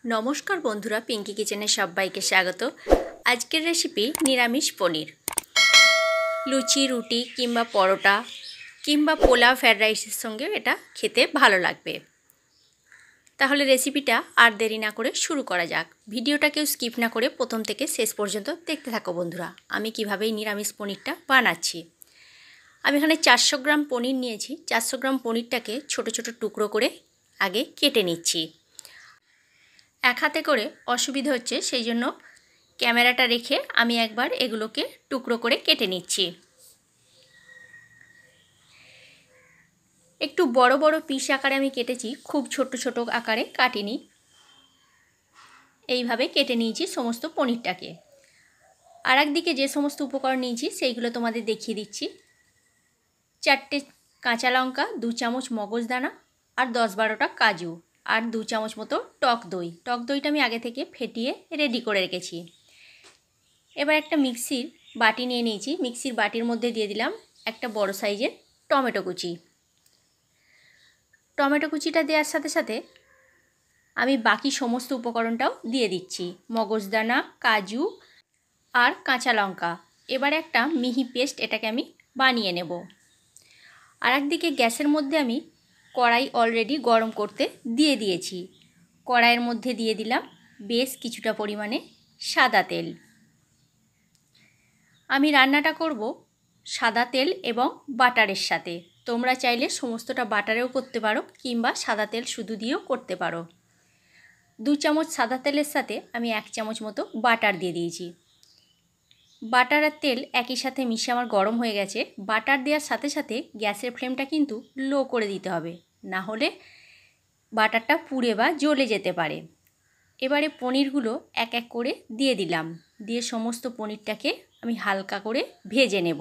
নমস্কার বন্ধুরা, পিঙ্কি কিচেনে সবাইকে স্বাগত। আজকের রেসিপি নিরামিষ পনির। লুচি, রুটি কিংবা পরোটা কিংবা পোলাও, ফ্রাইড রাইসের সঙ্গে এটা খেতে ভালো লাগবে। তাহলে রেসিপিটা আর দেরি না করে শুরু করা যাক। ভিডিওটা কেউ স্কিপ না করে প্রথম থেকে শেষ পর্যন্ত দেখতে থাকো বন্ধুরা, আমি কীভাবে নিরামিষ পনিরটা বানাচ্ছি। আমি এখানে 400 গ্রাম পনির নিয়েছি। 400 গ্রাম পনিরটাকে ছোট ছোট টুকরো করে আগে কেটে নিচ্ছি। এক হাতে করে অসুবিধা হচ্ছে, সেই জন্য ক্যামেরাটা রেখে আমি একবার এগুলোকে টুকরো করে কেটে নিচ্ছি। একটু বড় বড় পিস আকারে আমি কেটেছি, খুব ছোট ছোট আকারে কাটিনি। এইভাবে কেটে নিয়েছি সমস্ত পনিরটাকে। আর একদিকে যে সমস্ত উপকরণ নিয়েছি সেইগুলো তোমাদের দেখিয়ে দিচ্ছি। 4টে কাঁচা লঙ্কা, 2 চামচ মগজদানা আর 10-12টা কাজু আর 2 চামচ মতো টক দই। টক দইটা আমি আগে থেকে ফেটিয়ে রেডি করে রেখেছি। এবার একটা মিক্সির বাটি নিয়ে নিয়েছি। মিক্সির বাটির মধ্যে দিয়ে দিলাম একটা বড় সাইজের টমেটো কুচি। টমেটো কুচিটা দেওয়ার সাথে সাথে আমি বাকি সমস্ত উপকরণটাও দিয়ে দিচ্ছি, মগজদানা, কাজু আর কাঁচা লঙ্কা। এবার একটা মিহি পেস্ট এটাকে আমি বানিয়ে নেব। আর একদিকে গ্যাসের মধ্যে আমি কড়াই অলরেডি গরম করতে দিয়ে দিয়েছি। কড়াইয়ের মধ্যে দিয়ে দিলাম বেশ কিছুটা পরিমাণে সাদা তেল। আমি রান্নাটা করব সাদা তেল এবং বাটারের সাথে। তোমরা চাইলে সমস্তটা বাটারেও করতে পারো কিংবা সাদা তেল শুধু দিয়েও করতে পারো। 2 চামচ সাদা তেলের সাথে আমি 1 চামচ মতো বাটার দিয়ে দিয়েছি। বাটার আর তেল একই সাথে মিশে আমার গরম হয়ে গেছে। বাটার দেওয়ার সাথে সাথে গ্যাসের ফ্লেমটা কিন্তু লো করে দিতে হবে, না হলে বাটারটা পুড়ে বা জ্বলে যেতে পারে। এবারে পনিরগুলো এক এক করে দিয়ে দিলাম। দিয়ে সমস্ত পনিরটাকে আমি হালকা করে ভেজে নেব।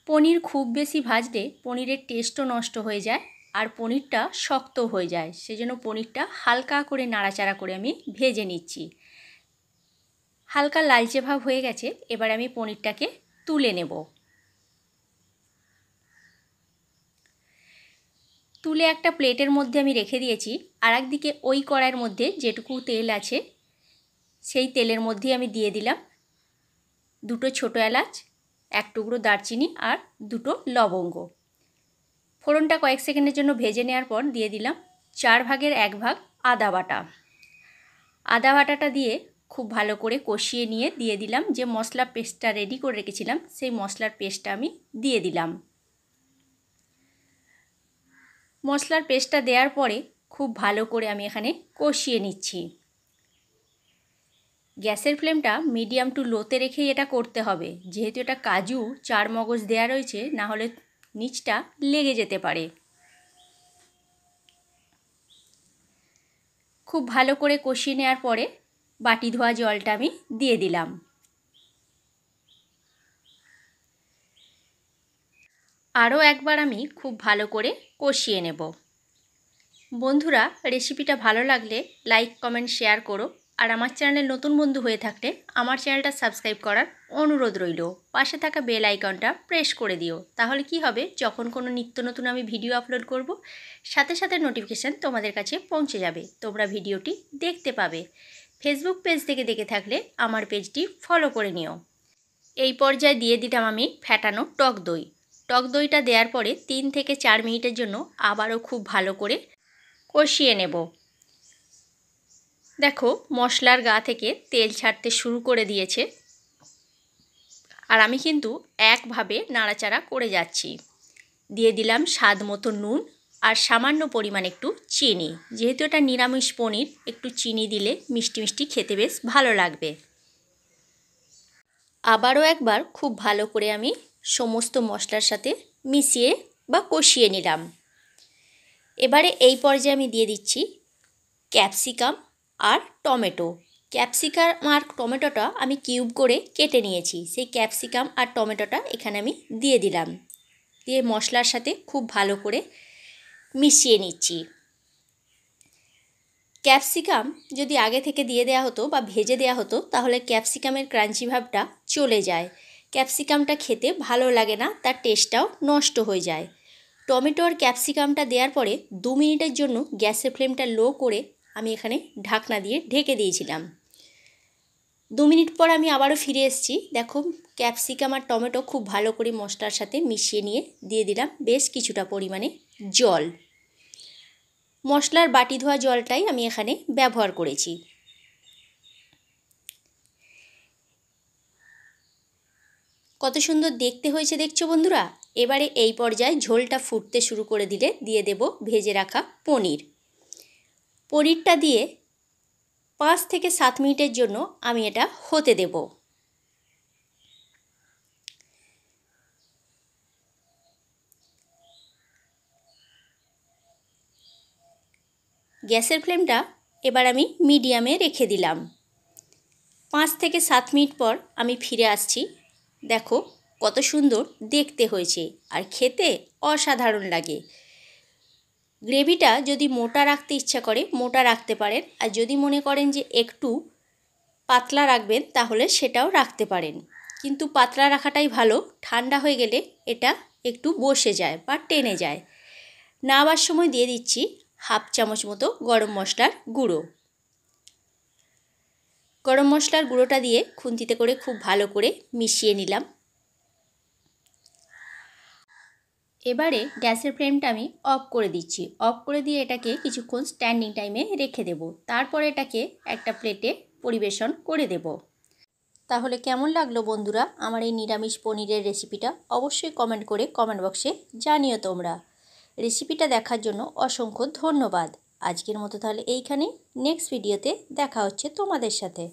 পনির খুব বেশি ভাজলে পনিরের টেস্টও নষ্ট হয়ে যায় আর পনিরটা শক্ত হয়ে যায়, সেজন্য পনিরটা হালকা করে নাড়াচাড়া করে আমি ভেজে নিচ্ছি। হালকা লালচে ভাব হয়ে গেছে। এবার আমি পনিরটাকে তুলে নেব। তুলে একটা প্লেটের মধ্যে আমি রেখে দিয়েছি। আর একদিকে ওই কড়াইয়ের মধ্যে যেটুকু তেল আছে সেই তেলের মধ্যে আমি দিয়ে দিলাম 2টো ছোটো এলাচ, 1 টুকরো দারচিনি আর 2টো লবঙ্গ। ফোড়নটা কয়েক সেকেন্ডের জন্য ভেজে নেওয়ার পর দিয়ে দিলাম 4 ভাগের 1 ভাগ আদা বাটা। আদা বাটাটা দিয়ে খুব ভালো করে কষিয়ে নিয়ে দিয়ে দিলাম যে মশলা পেস্টটা রেডি করে রেখেছিলাম, সেই মশলার পেস্টটা আমি দিয়ে দিলাম। মশলার পেস্টটা দেওয়ার পরে খুব ভালো করে আমি এখানে কষিয়ে নিচ্ছি। গ্যাসের ফ্লেমটা মিডিয়াম টু লোতে রেখেই এটা করতে হবে, যেহেতু এটা কাজু, চার মগজ দেওয়া রয়েছে, না হলে নিচটা লেগে যেতে পারে। খুব ভালো করে কষিয়ে নেওয়ার পরে বাটি ধোয়া জলটা আমি দিয়ে দিলাম। আরও একবার আমি খুব ভালো করে কষিয়ে নেব। বন্ধুরা, রেসিপিটা ভালো লাগলে লাইক, কমেন্ট, শেয়ার করো। আর আমার চ্যানেলে নতুন বন্ধু হয়ে থাকলে আমার চ্যানেলটা সাবস্ক্রাইব করার অনুরোধ রইল। পাশে থাকা বেল আইকনটা প্রেস করে দিও, তাহলে কি হবে, যখন কোনো নিত্য নতুন আমি ভিডিও আপলোড করব সাথে সাথে নোটিফিকেশান তোমাদের কাছে পৌঁছে যাবে, তোমরা ভিডিওটি দেখতে পাবে। ফেসবুক পেজ থেকে দেখে থাকলে আমার পেজটি ফলো করে নিও। এই পর্যায়ে দিয়ে দিলাম আমি ফ্যাটানো টক দই। টক দইটা দেওয়ার পরে 3 থেকে 4 মিনিটের জন্য আবারও খুব ভালো করে কষিয়ে নেব। দেখো মশলার গা থেকে তেল ছাড়তে শুরু করে দিয়েছে, আর আমি কিন্তু একভাবে নাড়াচাড়া করে যাচ্ছি। দিয়ে দিলাম স্বাদ মতো নুন আর সামান্য পরিমাণ একটু চিনি। যেহেতু এটা নিরামিষ পনির, একটু চিনি দিলে মিষ্টি মিষ্টি খেতে বেশ ভালো লাগবে। আবারও একবার খুব ভালো করে আমি সমস্ত মশলার সাথে মিশিয়ে বা কষিয়ে নিলাম। এবারে এই পর্যায়ে আমি দিয়ে দিচ্ছি ক্যাপসিকাম আর টমেটো। ক্যাপসিকাম আর টমেটোটা আমি কিউব করে কেটে নিয়েছি, সেই ক্যাপসিকাম আর টমেটোটা এখানে আমি দিয়ে দিলাম। দিয়ে মশলার সাথে খুব ভালো করে মিশিয়ে নিচ্ছি। ক্যাপসিকাম যদি আগে থেকে দিয়ে দেওয়া হতো বা ভেজে দেওয়া হতো তাহলে ক্যাপসিকামের ক্রাঞ্চি ভাবটা চলে যায়। ক্যাপসিকামটা খেতে ভালো লাগে না, তার টেস্টটাও নষ্ট হয়ে যায়। টমেটো আর ক্যাপসিকামটা দেওয়ার পরে 2 মিনিটের জন্য গ্যাসের ফ্লেমটা লো করে আমি এখানে ঢাকনা দিয়ে ঢেকে দিয়েছিলাম। 2 মিনিট পর আমি আবারও ফিরে এসেছি। দেখো ক্যাপসিকাম আর টমেটো খুব ভালো করে মশলার সাথে মিশিয়ে নিয়ে দিয়ে দিলাম বেশ কিছুটা পরিমাণে জল। মশলার বাটি ধোয়া জলটাই আমি এখানে ব্যবহার করেছি। কত সুন্দর দেখতে হয়েছে দেখছো বন্ধুরা। এবারে এই পর্যায়ে ঝোলটা ফুটতে শুরু করে দিলে দিয়ে দেব ভেজে রাখা পনির। পনিরটা দিয়ে 5 থেকে 7 মিনিটের জন্য আমি এটা হতে দেব। গ্যাসের ফ্লেমটা এবার আমি মিডিয়ামে রেখে দিলাম। 5 থেকে 7 মিনিট পর আমি ফিরে আসছি। দেখো কত সুন্দর দেখতে হয়েছে আর খেতে অসাধারণ লাগে। গ্রেভিটা যদি মোটা রাখতে ইচ্ছা করে মোটা রাখতে পারেন, আর যদি মনে করেন যে একটু পাতলা রাখবেন তাহলে সেটাও রাখতে পারেন, কিন্তু পাতলা রাখাটাই ভালো। ঠান্ডা হয়ে গেলে এটা একটু বসে যায় বা টেনে যায়। নামাবার সময় দিয়ে দিচ্ছি 1/2 চামচ মতো গরম মশলার গুঁড়ো। গরম মশলার গুঁড়োটা দিয়ে খুন্তিতে করে খুব ভালো করে মিশিয়ে নিলাম। এবারে গ্যাসের ফ্লেমটা আমি অফ করে দিচ্ছি। অফ করে দিয়ে এটাকে কিছুক্ষণ স্ট্যান্ডিং টাইমে রেখে দেব। তারপরে এটাকে একটা প্লেটে পরিবেশন করে দেব। তাহলে কেমন লাগলো বন্ধুরা আমার এই নিরামিষ পনিরের রেসিপিটা? অবশ্যই কমেন্ট করে কমেন্ট বক্সে জানিও তোমরা। রেসিপিটা দেখার জন্য অসংখ্য ধন্যবাদ। আজকের মতো তাহলে এইখানেই। নেক্সট ভিডিওতে দেখা হচ্ছে তোমাদের সাথে।